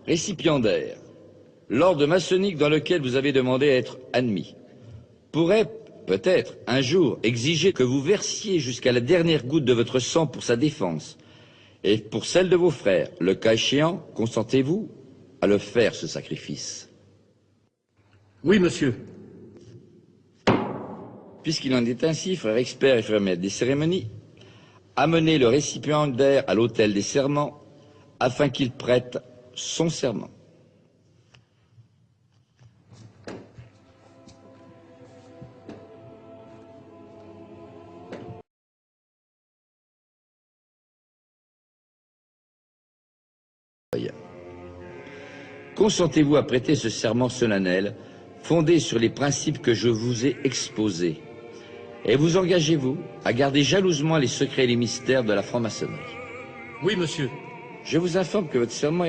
Récipiendaire, l'ordre maçonnique dans lequel vous avez demandé à être admis pourrait, peut-être, un jour exiger que vous versiez jusqu'à la dernière goutte de votre sang pour sa défense et pour celle de vos frères. Le cas échéant, consentez-vous à le faire, ce sacrifice? Oui, monsieur. Puisqu'il en est ainsi, frère expert et frère maître des cérémonies, amenez le récipiendaire à l'autel des serments afin qu'il prête son serment. Consentez-vous à prêter ce serment solennel fondé sur les principes que je vous ai exposés? Et vous engagez-vous à garder jalousement les secrets et les mystères de la franc-maçonnerie? Oui, monsieur. Je vous informe que votre serment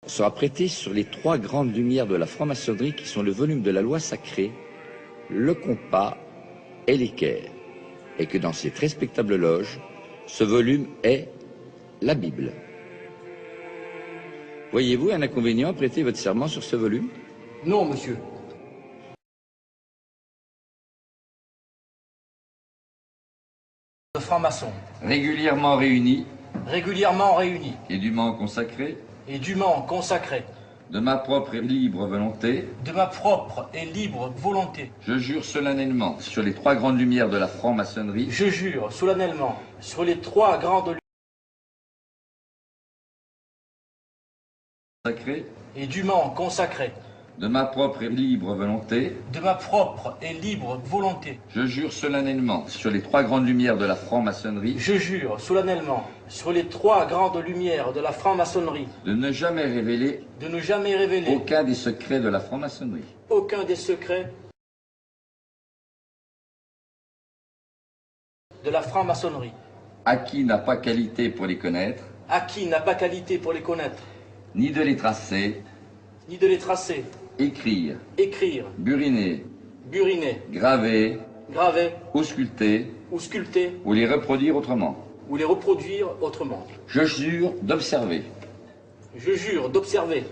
sera prêté sur les trois grandes lumières de la franc-maçonnerie qui sont le volume de la loi sacrée, le compas et l'équerre, et que dans cette respectable loge, ce volume est la Bible. Voyez-vous un inconvénient à prêter votre serment sur ce volume? Non, monsieur. De francs-maçons. Régulièrement réunis Régulièrement réunis. et dûment consacrés, Et dûment consacrés. de ma propre et libre volonté, De ma propre et libre volonté. je jure solennellement sur les trois grandes lumières de la franc-maçonnerie Je jure solennellement sur les trois grandes lumières sacrées, et dûment consacrés. de ma propre et libre volonté, De ma propre et libre volonté. je jure solennellement sur les trois grandes lumières de la franc-maçonnerie Je jure solennellement sur les trois grandes lumières de la franc-maçonnerie de ne jamais révéler de ne jamais révéler aucun des secrets de la franc-maçonnerie, aucun des secrets de la franc-maçonnerie, à qui n'a pas qualité pour les connaître, à qui n'a pas qualité pour les connaître, ni de les tracer, ni de les tracer, écrire, écrire, buriner, buriner, graver, graver ou sculpter, ou sculpter ou les reproduire autrement. ou les reproduire autrement. Je jure d'observer Je jure d'observer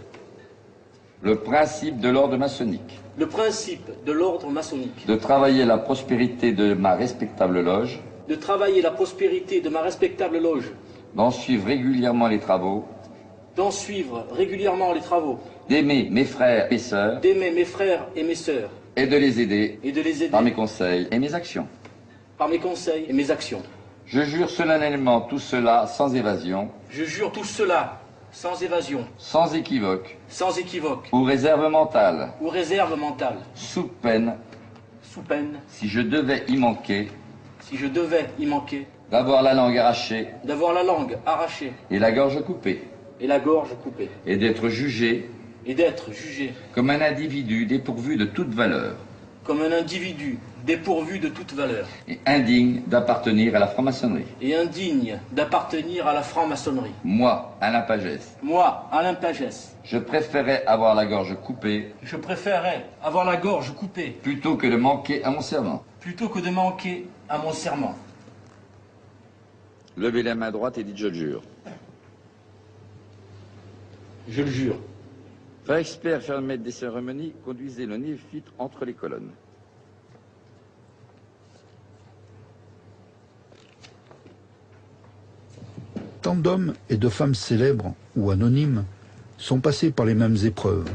le principe de l'ordre maçonnique, le principe de l'ordre maçonnique, de travailler la prospérité de ma respectable loge, de travailler la prospérité de ma respectable loge, d'en suivre régulièrement les travaux, d'en suivre régulièrement les travaux, d'aimer mes frères et sœurs d'aimer mes frères et mes sœurs, et de les aider et de les aider par mes conseils et mes actions. par mes conseils et mes actions. Je jure solennellement tout cela sans évasion, Je jure tout cela sans évasion, sans équivoque sans équivoque ou réserve mentale, ou réserve mentale, sous peine, sous peine, si je devais y manquer, si je devais y manquer, d'avoir la langue arrachée d'avoir la langue arrachée et la gorge coupée, et la gorge coupée, et d'être jugé et d'être jugé comme un individu dépourvu de toute valeur comme un individu dépourvu de toute valeur et indigne d'appartenir à la franc-maçonnerie. et indigne d'appartenir à la franc-maçonnerie. Moi, Alain Pagès, Moi, Alain Pagès, je préférais avoir la gorge coupée je préférerais avoir la gorge coupée plutôt que de manquer à mon serment. plutôt que de manquer à mon serment. Levez la main droite et dites je le jure. Je le jure. Frère expert, frère maître des cérémonies, conduisez le néophyte entre les colonnes. Tant d'hommes et de femmes célèbres ou anonymes sont passés par les mêmes épreuves.